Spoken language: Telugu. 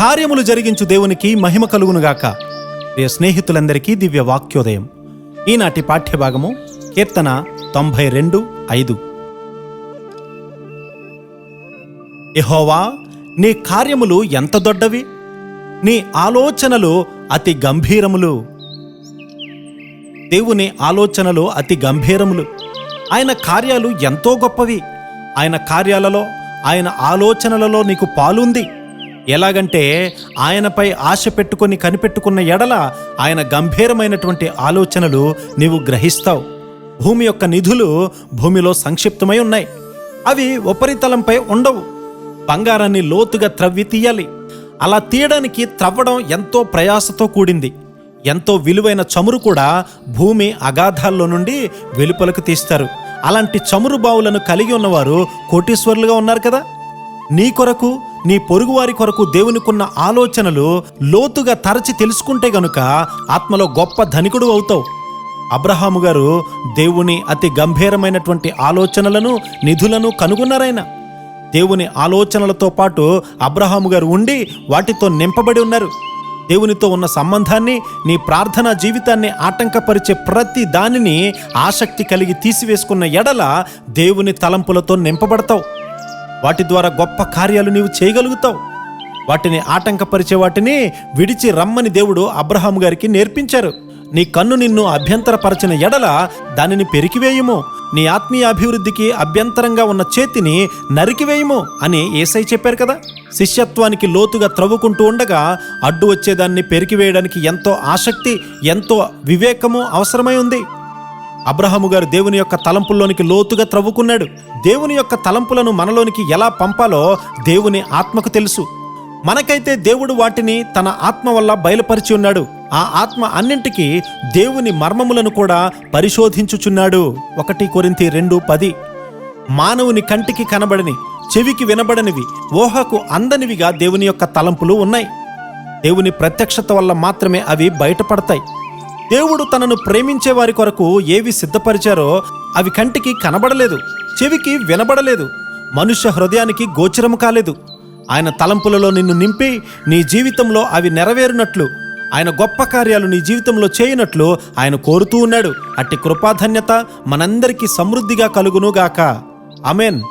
కార్యములు జరిగించు దేవునికి మహిమ కలుగునుగాక. ప్రియ స్నేహితులందరికీ దివ్య వాక్యోదయం. ఈనాటి పాఠ్యభాగము కీర్తన 92:5. యెహోవా, నీ కార్యములు ఎంత దొడ్డవి, నీ ఆలోచనలు అతి గంభీరములు. దేవుని ఆలోచనలు అతి గంభీరములు. ఆయన కార్యాలు ఎంతో గొప్పవి. ఆయన కార్యాలలో, ఆయన ఆలోచనలలో నీకు పాలుంది. ఎలాగంటే ఆయనపై ఆశ పెట్టుకొని కనిపెట్టుకున్న ఎడల ఆయన గంభీరమైనటువంటి ఆలోచనలు నీవు గ్రహిస్తావు. భూమి యొక్క నిధులు భూమిలో సంక్షిప్తమై ఉన్నాయి. అవి ఉపరితలంపై ఉండవు. బంగారాన్ని లోతుగా త్రవ్వి తీయాలి. అలా తీయడానికి త్రవ్వడం ఎంతో ప్రయాసతో కూడింది. ఎంతో విలువైన చమురు కూడా భూమి అగాధాల్లో నుండి వెలుపలకు తీస్తారు. అలాంటి చమురు బావులను కలిగి ఉన్నవారు కోటీశ్వరులుగా ఉన్నారు కదా. నీ కొరకు, నీ పొరుగువారి కొరకు దేవునికున్న ఆలోచనలు లోతుగా తరచి తెలుసుకుంటే గనుక ఆత్మలో గొప్ప ధనికుడు అవుతావు. అబ్రహాము గారు దేవుని అతి గంభీరమైనటువంటి ఆలోచనలను, నిధులను కనుగొన్నారాయన. దేవుని ఆలోచనలతో పాటు అబ్రహాము గారు ఉండి వాటితో నింపబడి ఉన్నారు. దేవునితో ఉన్న సంబంధాన్ని, నీ ప్రార్థనా జీవితాన్ని ఆటంకపరిచే ప్రతి దానిని ఆసక్తి కలిగి తీసివేసుకున్న ఎడల దేవుని తలంపులతో నింపబడతావు. వాటి ద్వారా గొప్ప కార్యాలు నీవు చేయగలుగుతావు. వాటిని ఆటంకపరిచే వాటిని విడిచి రమ్మని దేవుడు అబ్రహాము గారికి నేర్పించారు. నీ కన్ను నిన్ను అభ్యంతరపరచిన ఎడల దానిని పెరికివేయుము, నీ ఆత్మీయ అభివృద్ధికి అభ్యంతరంగా ఉన్న చేతిని నరికివేయుము అని యేసయ్య చెప్పారు కదా. శిష్యత్వానికి లోతుగా త్రవ్వుకుంటూ ఉండగా అడ్డు వచ్చేదాన్ని పెరికివేయడానికి ఎంతో ఆసక్తి, ఎంతో వివేకము అవసరమై ఉంది. అబ్రహాము గారు దేవుని యొక్క తలంపుల్లోనికి లోతుగా త్రవ్వుకున్నాడు. దేవుని యొక్క తలంపులను మనలోనికి ఎలా పంపాలో దేవుని ఆత్మకు తెలుసు. మనకైతే దేవుడు వాటిని తన ఆత్మ వల్ల బయలుపరిచి ఉన్నాడు. ఆ ఆత్మ అన్నింటికీ దేవుని మర్మములను కూడా పరిశోధించుచున్నాడు. 1 కొరింథీ 2:10. మానవుని కంటికి కనబడని, చెవికి వినబడనివి, ఊహకు అందనివిగా దేవుని యొక్క తలంపులు ఉన్నాయి. దేవుని ప్రత్యక్షత వల్ల మాత్రమే అవి బయటపడతాయి. దేవుడు తనను ప్రేమించే వారి కొరకు ఏవి సిద్ధపరిచారో అవి కంటికి కనబడలేదు, చెవికి వినబడలేదు, మనుష్య హృదయానికి గోచరము కాలేదు. ఆయన తలంపులలో నిన్ను నింపి నీ జీవితంలో అవి నెరవేరునట్లు, ఆయన గొప్ప కార్యాలు నీ జీవితంలో చేయనట్లు ఆయన కోరుతూ ఉన్నాడు. అట్టి కృపాధన్యత మనందరికీ సమృద్ధిగా కలుగునుగాక. ఆమేన్.